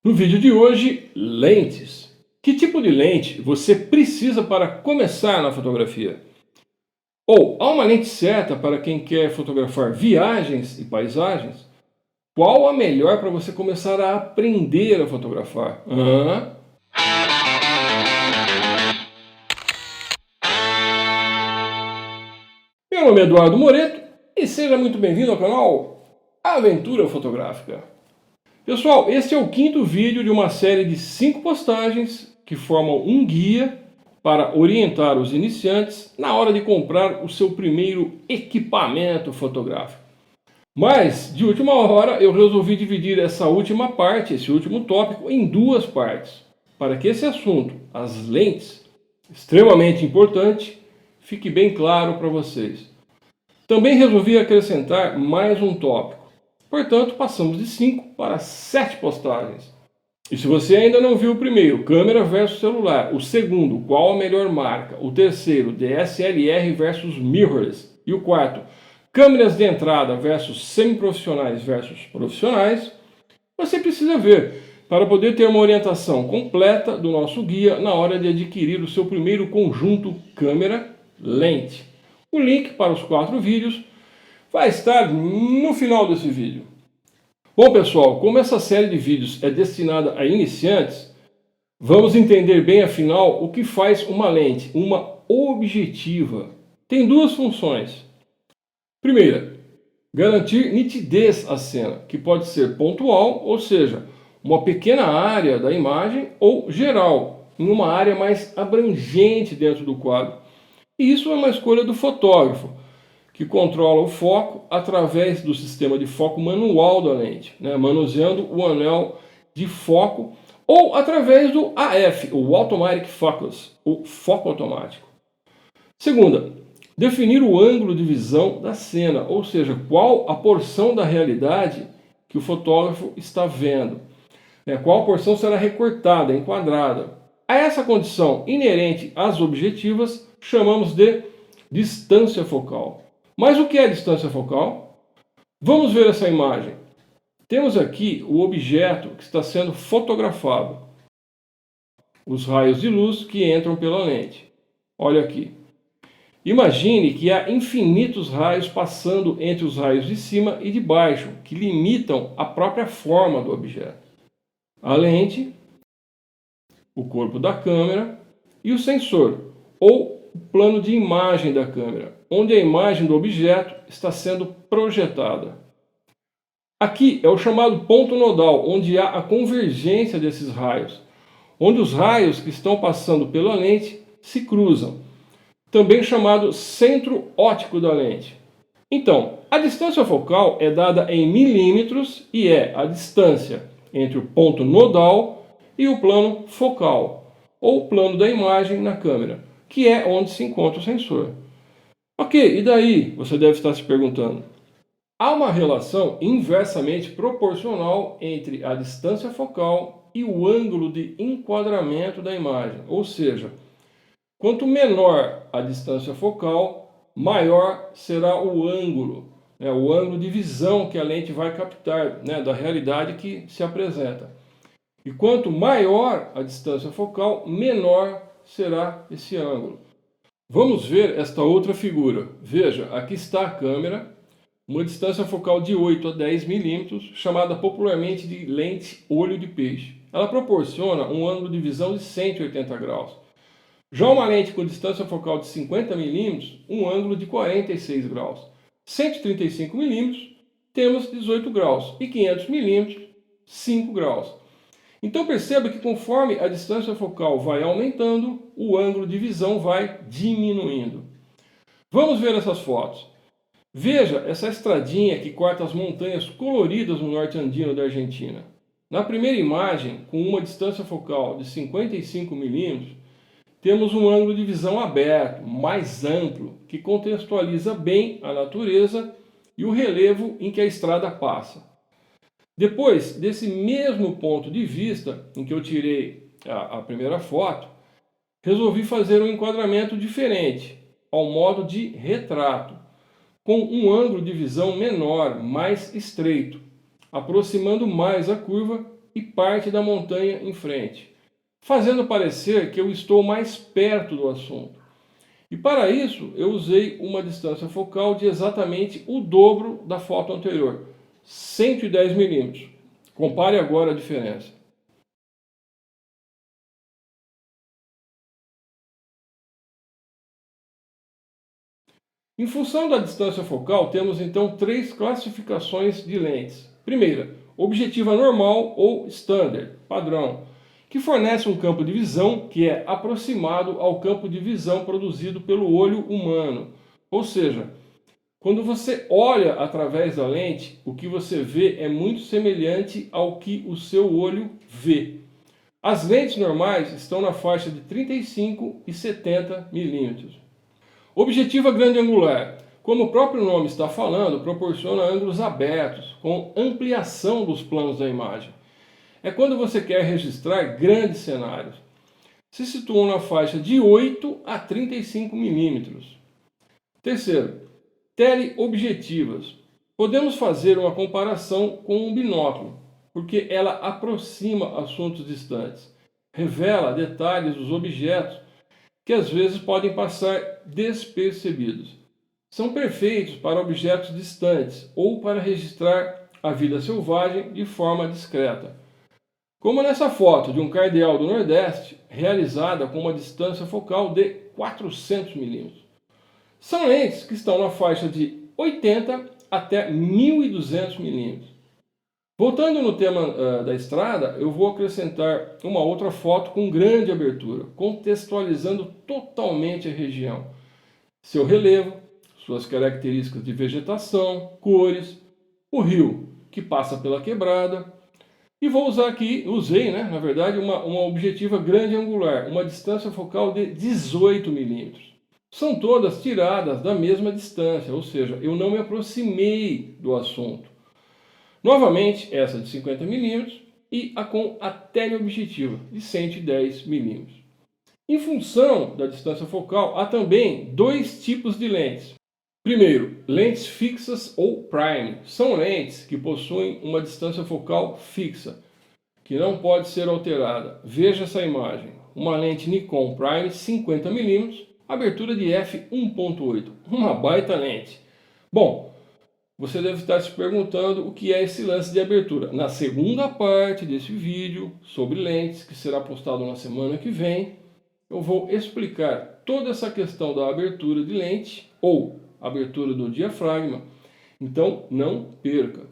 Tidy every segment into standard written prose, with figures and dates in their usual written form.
No vídeo de hoje, lentes. Que tipo de lente você precisa para começar na fotografia? Ou há uma lente certa para quem quer fotografar viagens e paisagens? Qual a melhor para você começar a aprender a fotografar? Meu nome é Eduardo Moreto e seja muito bem-vindo ao canal Aventura Fotográfica. Pessoal, este é o quinto vídeo de uma série de 5 postagens que formam um guia para orientar os iniciantes na hora de comprar o seu primeiro equipamento fotográfico. Mas, de última hora, eu resolvi dividir essa última parte, esse último tópico, em 2 partes, para que esse assunto, as lentes, extremamente importante, fique bem claro para vocês. Também resolvi acrescentar mais um tópico. Portanto, passamos de 5 para 7 postagens. E se você ainda não viu o primeiro, câmera versus celular, o segundo, qual a melhor marca, o terceiro, DSLR versus mirrorless, e o quarto, câmeras de entrada versus semiprofissionais versus profissionais, você precisa ver para poder ter uma orientação completa do nosso guia na hora de adquirir o seu primeiro conjunto câmera-lente. O link para os 4 vídeos vai estar no final desse vídeo. Bom pessoal, como essa série de vídeos é destinada a iniciantes, vamos entender bem afinal o que faz uma lente, uma objetiva. Tem 2 funções. Primeira, garantir nitidez à cena, que pode ser pontual, ou seja, uma pequena área da imagem, ou geral, em uma área mais abrangente dentro do quadro. E isso é uma escolha do fotógrafo, que controla o foco através do sistema de foco manual da lente, manuseando o anel de foco, ou através do AF, o Automatic Focus, o foco automático. Segunda, definir o ângulo de visão da cena, ou seja, qual a porção da realidade que o fotógrafo está vendo, qual porção será recortada, enquadrada. A essa condição inerente às objetivas chamamos de distância focal. Mas o que é distância focal? Vamos ver essa imagem. Temos aqui o objeto que está sendo fotografado. Os raios de luz que entram pela lente. Olha aqui. Imagine que há infinitos raios passando entre os raios de cima e de baixo, que limitam a própria forma do objeto. A lente, o corpo da câmera e o sensor, ou o plano de imagem da câmera, onde a imagem do objeto está sendo projetada. Aqui é o chamado ponto nodal, onde há a convergência desses raios, onde os raios que estão passando pela lente se cruzam, também chamado centro óptico da lente. Então, a distância focal é dada em milímetros e é a distância entre o ponto nodal e o plano focal, ou plano da imagem na câmera, que é onde se encontra o sensor. Ok, e daí? Você deve estar se perguntando. Há uma relação inversamente proporcional entre a distância focal e o ângulo de enquadramento da imagem. Ou seja, quanto menor a distância focal, maior será o ângulo de visão que a lente vai captar, da realidade que se apresenta. E quanto maior a distância focal, menor será esse ângulo. Vamos ver esta outra figura. Veja, aqui está a câmera, uma distância focal de 8 a 10 milímetros, chamada popularmente de lente olho de peixe. Ela proporciona um ângulo de visão de 180 graus. Já uma lente com distância focal de 50 milímetros, um ângulo de 46 graus. 135 milímetros, temos 18 graus. E 500 milímetros, 5 graus. Então perceba que conforme a distância focal vai aumentando, o ângulo de visão vai diminuindo. Vamos ver essas fotos. Veja essa estradinha que corta as montanhas coloridas no norte andino da Argentina. Na primeira imagem, com uma distância focal de 55 milímetros, temos um ângulo de visão aberto, mais amplo, que contextualiza bem a natureza e o relevo em que a estrada passa. Depois desse mesmo ponto de vista, em que eu tirei a primeira foto, resolvi fazer um enquadramento diferente, ao modo de retrato, com um ângulo de visão menor, mais estreito, aproximando mais a curva e parte da montanha em frente, fazendo parecer que eu estou mais perto do assunto. E para isso eu usei uma distância focal de exatamente o dobro da foto anterior, 110 milímetros. Compare agora a diferença. Em função da distância focal, temos então três classificações de lentes. Primeira, objetiva normal ou standard, padrão, que fornece um campo de visão que é aproximado ao campo de visão produzido pelo olho humano. Ou seja, quando você olha através da lente, o que você vê é muito semelhante ao que o seu olho vê. As lentes normais estão na faixa de 35 e 70 milímetros. Objetiva grande angular. Como o próprio nome está falando, proporciona ângulos abertos, com ampliação dos planos da imagem. É quando você quer registrar grandes cenários. Se situam na faixa de 8 a 35 milímetros. Terceiro, teleobjetivas. Podemos fazer uma comparação com um binóculo, porque ela aproxima assuntos distantes, revela detalhes dos objetos que às vezes podem passar despercebidos. São perfeitos para objetos distantes ou para registrar a vida selvagem de forma discreta. Como nessa foto de um cardeal do Nordeste, realizada com uma distância focal de 400 milímetros. São lentes que estão na faixa de 80 até 1200 milímetros. Voltando no tema da estrada, eu vou acrescentar uma outra foto com grande abertura, contextualizando totalmente a região. Seu relevo, suas características de vegetação, cores, o rio que passa pela quebrada. E vou usar aqui, na verdade, uma objetiva grande angular, uma distância focal de 18 milímetros. São todas tiradas da mesma distância, ou seja, eu não me aproximei do assunto. Novamente, essa de 50 milímetros e com a teleobjetiva de 110 milímetros. Em função da distância focal, há também dois tipos de lentes. Primeiro, lentes fixas ou prime. São lentes que possuem uma distância focal fixa, que não pode ser alterada. Veja essa imagem. Uma lente Nikon Prime 50 milímetros, abertura de f1.8. Uma baita lente. Bom, você deve estar se perguntando o que é esse lance de abertura. Na segunda parte desse vídeo sobre lentes, que será postado na semana que vem, eu vou explicar toda essa questão da abertura de lente ou abertura do diafragma. Então não perca.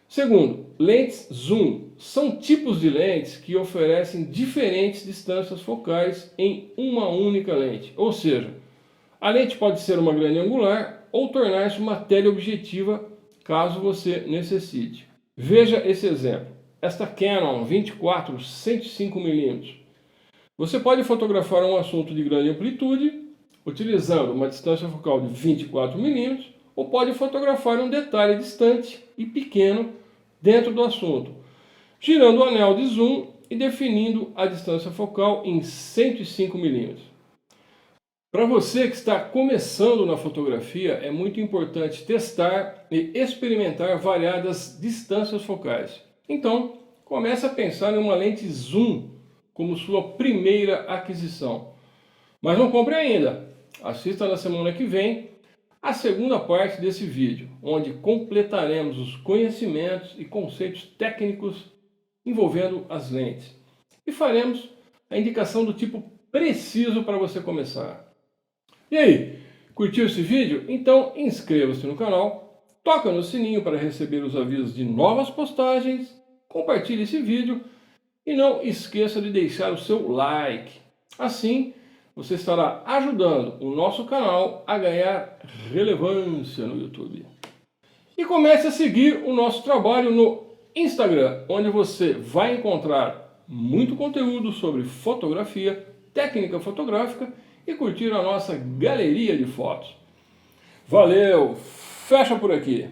Segundo, lentes zoom. São tipos de lentes que oferecem diferentes distâncias focais em uma única lente. Ou seja, a lente pode ser uma grande angular ou tornar-se uma teleobjetiva, caso você necessite. Veja esse exemplo. Esta Canon 24-105mm. Você pode fotografar um assunto de grande amplitude, utilizando uma distância focal de 24 milímetros, ou pode fotografar um detalhe distante e pequeno dentro do assunto, girando o anel de zoom e definindo a distância focal em 105 milímetros. Para você que está começando na fotografia, é muito importante testar e experimentar variadas distâncias focais. Então, comece a pensar em uma lente zoom como sua primeira aquisição. Mas não compre ainda. Assista na semana que vem a segunda parte desse vídeo, onde completaremos os conhecimentos e conceitos técnicos envolvendo as lentes. E faremos a indicação do tipo preciso para você começar. E aí, curtiu esse vídeo? Então inscreva-se no canal, toca no sininho para receber os avisos de novas postagens, compartilhe esse vídeo e não esqueça de deixar o seu like. Assim, você estará ajudando o nosso canal a ganhar relevância no YouTube. E comece a seguir o nosso trabalho no Instagram, onde você vai encontrar muito conteúdo sobre fotografia, técnica fotográfica e curtir a nossa galeria de fotos. Valeu, fecha por aqui.